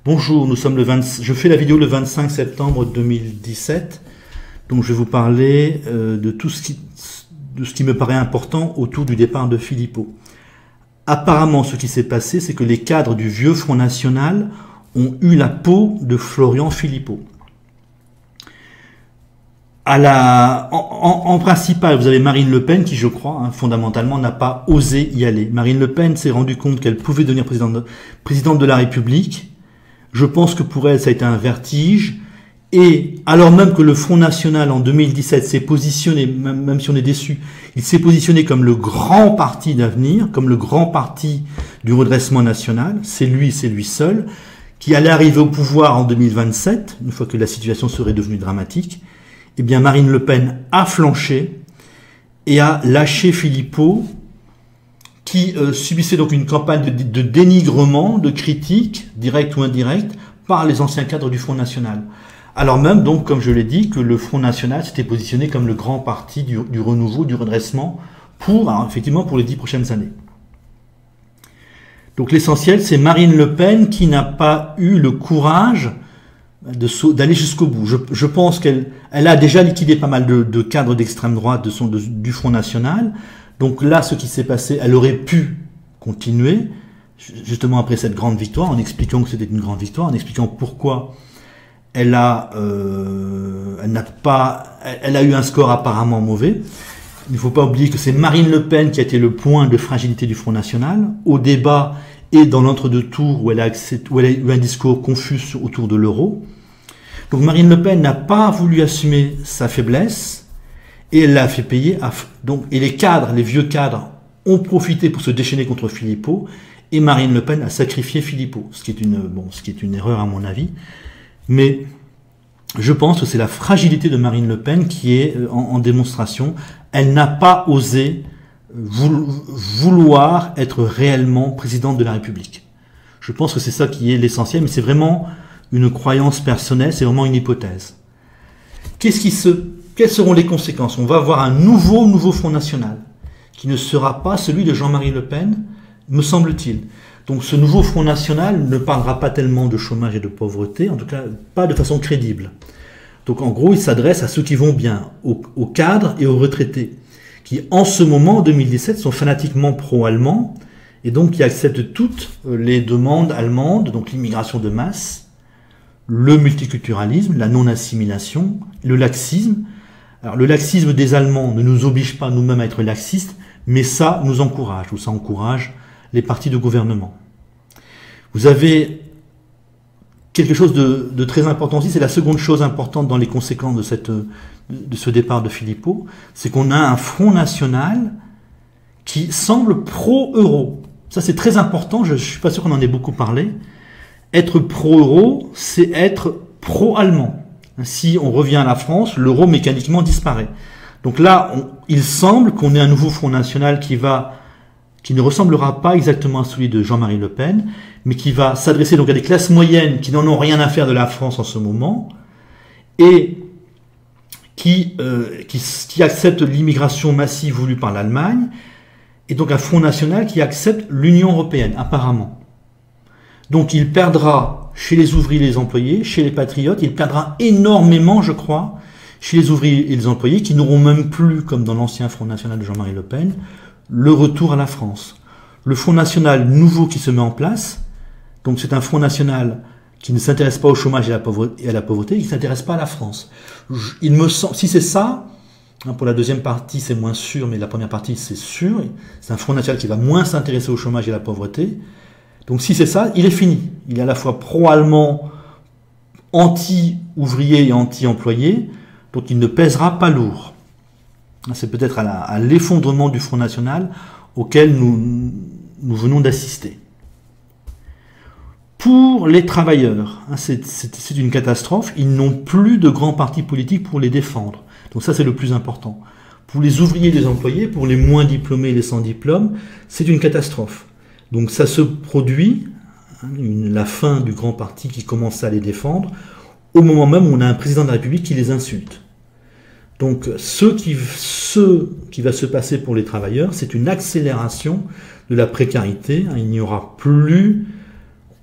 Bonjour, nous sommes je fais la vidéo le 25 septembre 2017, donc je vais vous parler de ce qui me paraît important autour du départ de Philippot. Apparemment, ce qui s'est passé, c'est que les cadres du vieux Front National ont eu la peau de Florian Philippot. En principal, vous avez Marine Le Pen qui, je crois, fondamentalement, n'a pas osé y aller. Marine Le Pen s'est rendue compte qu'elle pouvait devenir présidente de la République. Je pense que pour elle, ça a été un vertige. Et alors même que le Front National, en 2017, s'est positionné, même si on est déçu, il s'est positionné comme le grand parti d'avenir, comme le grand parti du redressement national, c'est lui seul, qui allait arriver au pouvoir en 2027, une fois que la situation serait devenue dramatique. Eh bien, Marine Le Pen a flanché et a lâché Philippot, qui subissait donc une campagne de dénigrement, de critique, directe ou indirecte, par les anciens cadres du Front National. Alors même, donc, comme je l'ai dit, que le Front National s'était positionné comme le grand parti du renouveau, du redressement, effectivement, pour les 10 prochaines années. Donc l'essentiel, c'est Marine Le Pen qui n'a pas eu le courage d'aller jusqu'au bout. Je pense qu'elle a déjà liquidé pas mal de cadres d'extrême droite du Front National. Donc là, ce qui s'est passé, elle aurait pu continuer, justement après cette grande victoire, en expliquant que c'était une grande victoire, en expliquant pourquoi elle a eu un score apparemment mauvais. Il ne faut pas oublier que c'est Marine Le Pen qui a été le point de fragilité du Front National. Au débat et dans l'entre-deux tours où elle a eu un discours confus autour de l'euro. Donc Marine Le Pen n'a pas voulu assumer sa faiblesse et elle l'a fait payer. Et les vieux cadres ont profité pour se déchaîner contre Philippot et Marine Le Pen a sacrifié Philippot, ce qui est une erreur à mon avis. Mais je pense que c'est la fragilité de Marine Le Pen qui est en démonstration. Elle n'a pas osé vouloir être réellement présidente de la République. Je pense que c'est ça qui est l'essentiel, mais c'est vraiment une croyance personnelle, c'est vraiment une hypothèse. Quelles seront les conséquences? On va avoir un nouveau Front National, qui ne sera pas celui de Jean-Marie Le Pen, me semble-t-il. Donc ce nouveau Front National ne parlera pas tellement de chômage et de pauvreté, en tout cas pas de façon crédible. Donc en gros, il s'adresse à ceux qui vont bien, aux cadres et aux retraités, qui en ce moment, en 2017, sont fanatiquement pro-allemands, et donc qui acceptent toutes les demandes allemandes, donc l'immigration de masse, le multiculturalisme, la non-assimilation, le laxisme. Alors le laxisme des Allemands ne nous oblige pas nous-mêmes à être laxistes, mais ça nous encourage, ou ça encourage les partis de gouvernement. Vous avez quelque chose de très important aussi, c'est la seconde chose importante dans les conséquences de ce départ de Philippot, c'est qu'on a un Front National qui semble pro-euro. Ça c'est très important, je ne suis pas sûr qu'on en ait beaucoup parlé. Être pro-euro, c'est être pro-allemand. Si on revient à la France, l'euro mécaniquement disparaît. Donc là, il semble qu'on ait un nouveau Front National qui ne ressemblera pas exactement à celui de Jean-Marie Le Pen, mais qui va s'adresser donc à des classes moyennes qui n'en ont rien à faire de la France en ce moment, et qui accepte l'immigration massive voulue par l'Allemagne, et donc un Front National qui accepte l'Union européenne, apparemment. Donc il perdra chez les ouvriers et les employés, chez les patriotes, il perdra énormément, je crois, chez les ouvriers et les employés, qui n'auront même plus, comme dans l'ancien Front National de Jean-Marie Le Pen, le retour à la France. Le Front National nouveau qui se met en place, donc c'est un Front National qui ne s'intéresse pas au chômage et à la pauvreté, qui ne s'intéresse pas à la France. Il me semble, si c'est ça, pour la deuxième partie c'est moins sûr, mais la première partie c'est sûr, c'est un Front National qui va moins s'intéresser au chômage et à la pauvreté. Donc si c'est ça, il est fini. Il est à la fois pro-allemand, anti-ouvrier et anti-employé, donc il ne pèsera pas lourd. C'est peut-être à l'effondrement du Front National auquel nous venons d'assister. Pour les travailleurs, c'est une catastrophe, ils n'ont plus de grands partis politiques pour les défendre. Donc ça c'est le plus important. Pour les ouvriers et les employés, pour les moins diplômés et les sans diplôme, c'est une catastrophe. Donc ça se produit, la fin du grand parti qui commence à les défendre, au moment même où on a un président de la République qui les insulte. Donc ce qui va se passer pour les travailleurs, c'est une accélération de la précarité. Il n'y aura plus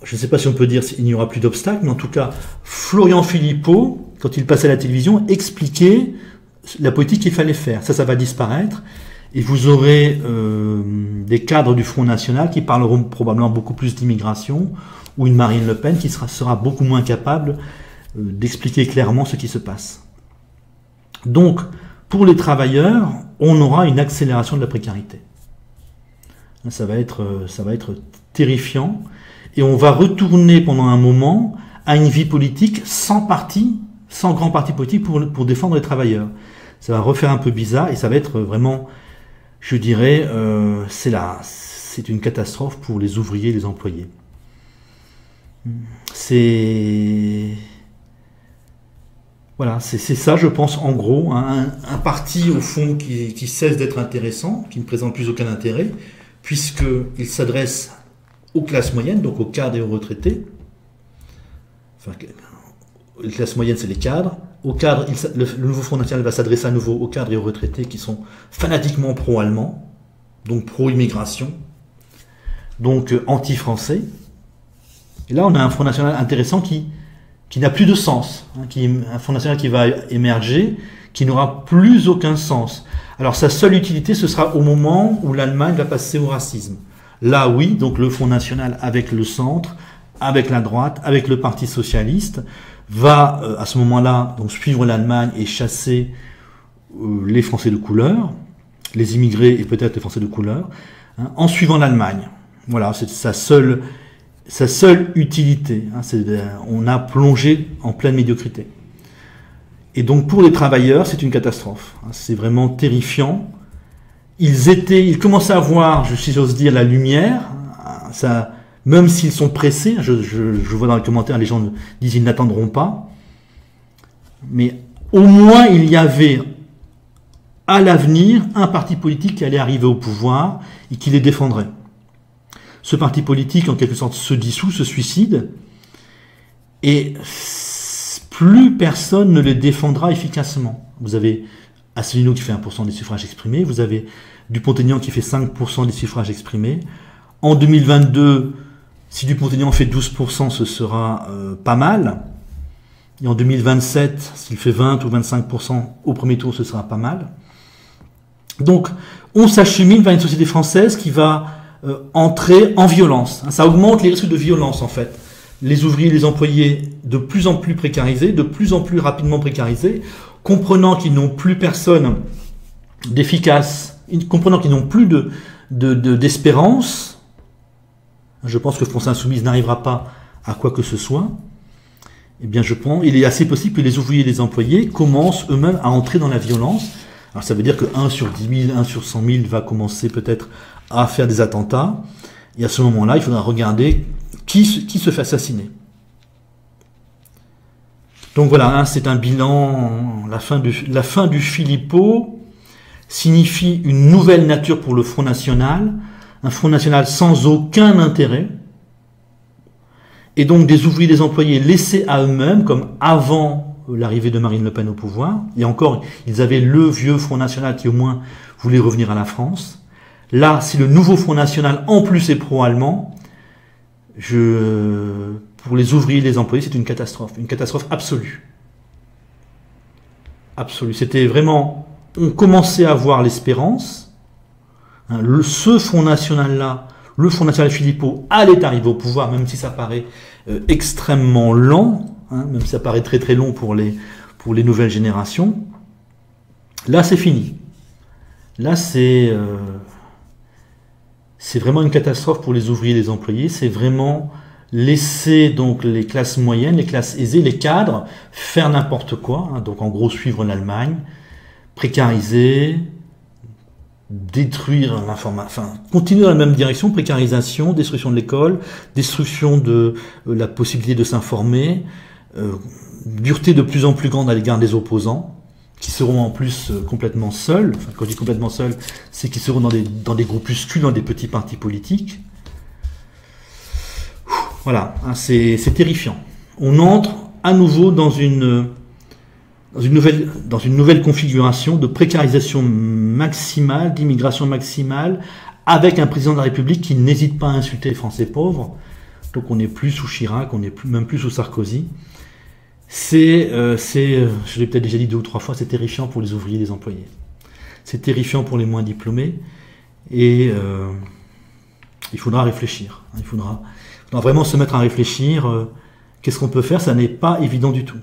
je ne sais pas si on peut dire qu'il n'y aura plus d'obstacles, mais en tout cas, Florian Philippot, quand il passait à la télévision, expliquait la politique qu'il fallait faire. Ça va disparaître. Et vous aurez des cadres du Front National qui parleront probablement beaucoup plus d'immigration, ou une Marine Le Pen qui sera beaucoup moins capable d'expliquer clairement ce qui se passe. Donc, pour les travailleurs, on aura une accélération de la précarité. Ça va être terrifiant. Et on va retourner pendant un moment à une vie politique sans parti, sans grand parti politique pour défendre les travailleurs. Ça va refaire un peu bizarre et ça va être vraiment, je dirais, c'est une catastrophe pour les ouvriers et les employés. Voilà, c'est ça, je pense, en gros, un parti, au fond, qui cesse d'être intéressant, qui ne présente plus aucun intérêt, puisqu'il s'adresse aux classes moyennes, donc aux cadres et aux retraités. Enfin, les classes moyennes, c'est les cadres. Aux cadres, le nouveau Front National va s'adresser à nouveau aux cadres et aux retraités qui sont fanatiquement pro-allemands, donc pro-immigration, donc anti-français. Et là, on a un Front National intéressant qui n'a plus de sens, un Front National qui va émerger, qui n'aura plus aucun sens. Alors sa seule utilité, ce sera au moment où l'Allemagne va passer au racisme. Là, oui, donc le Front National avec le centre, avec la droite, avec le Parti Socialiste, va à ce moment-là donc suivre l'Allemagne et chasser les Français de couleur, les immigrés et peut-être les Français de couleur, en suivant l'Allemagne. Voilà, c'est sa seule utilité. On a plongé en pleine médiocrité. Et donc pour les travailleurs, c'est une catastrophe. C'est vraiment terrifiant. Ils commençaient à voir, si j'ose dire, la lumière. Même s'ils sont pressés, je vois dans les commentaires, les gens disent qu'ils n'attendront pas. Mais au moins, il y avait à l'avenir un parti politique qui allait arriver au pouvoir et qui les défendrait. Ce parti politique, en quelque sorte, se dissout, se suicide, et plus personne ne les défendra efficacement. Vous avez Asselineau qui fait 1% des suffrages exprimés, vous avez Dupont-Aignan qui fait 5% des suffrages exprimés. En 2022, si Dupont-Aignan fait 12%, ce sera pas mal. Et en 2027, s'il fait 20 ou 25% au premier tour, ce sera pas mal. Donc, on s'achemine vers une société française qui va entrer en violence. Ça augmente les risques de violence, en fait. Les ouvriers et les employés de plus en plus précarisés, de plus en plus rapidement précarisés, comprenant qu'ils n'ont plus personne d'efficace, comprenant qu'ils n'ont plus d'espérance. Je pense que France Insoumise n'arrivera pas à quoi que ce soit. Eh bien, il est assez possible que les ouvriers et les employés commencent eux-mêmes à entrer dans la violence. Alors, ça veut dire que 1 sur 10 000, 1 sur 100 000 va commencer peut-être à faire des attentats. Et à ce moment-là, il faudra regarder qui se fait assassiner. Donc voilà, c'est un bilan. La fin du Philippot signifie une nouvelle nature pour le Front National, un Front National sans aucun intérêt, et donc des ouvriers, des employés laissés à eux-mêmes, comme avant l'arrivée de Marine Le Pen au pouvoir. Et encore, ils avaient le vieux Front National qui au moins voulait revenir à la France. Là, si le nouveau Front National en plus est pro-allemand, pour les ouvriers et les employés, c'est une catastrophe absolue. Absolue. C'était vraiment, on commençait à voir l'espérance. Ce Front National-là, le Front National Philippot, allait arriver au pouvoir, même si ça paraît extrêmement lent, même si ça paraît très très long pour les nouvelles générations. Là, c'est fini. Là, c'est vraiment une catastrophe pour les ouvriers et les employés. C'est vraiment laisser donc les classes moyennes, les classes aisées, les cadres faire n'importe quoi. Donc en gros suivre l'Allemagne, précariser, détruire l'information, enfin continuer dans la même direction, précarisation, destruction de l'école, destruction de la possibilité de s'informer, dureté de plus en plus grande à l'égard des opposants, qui seront en plus complètement seuls. Enfin, quand je dis complètement seuls, c'est qu'ils seront dans des groupuscules, dans des petits partis politiques. Voilà, c'est terrifiant. On entre à nouveau dans une nouvelle configuration de précarisation maximale, d'immigration maximale, avec un président de la République qui n'hésite pas à insulter les Français pauvres. Donc on n'est plus sous Chirac, on n'est même plus sous Sarkozy. Je l'ai peut-être déjà dit 2 ou 3 fois, c'est terrifiant pour les ouvriers et les employés. C'est terrifiant pour les moins diplômés. Et il faudra réfléchir. Il faudra vraiment se mettre à réfléchir. Qu'est-ce qu'on peut faire? Ça n'est pas évident du tout.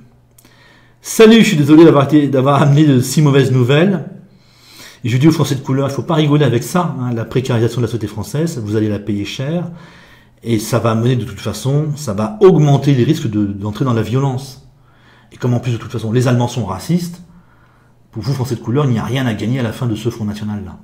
Salut, je suis désolé d'avoir amené de si mauvaises nouvelles. Et je dis aux Français de couleur, il ne faut pas rigoler avec ça. La précarisation de la société française, vous allez la payer cher. Et ça va mener de toute façon, ça va augmenter les risques d'entrer dans la violence. Et comme en plus de toute façon les Allemands sont racistes, pour vous Français de couleur, il n'y a rien à gagner à la fin de ce Front National-là.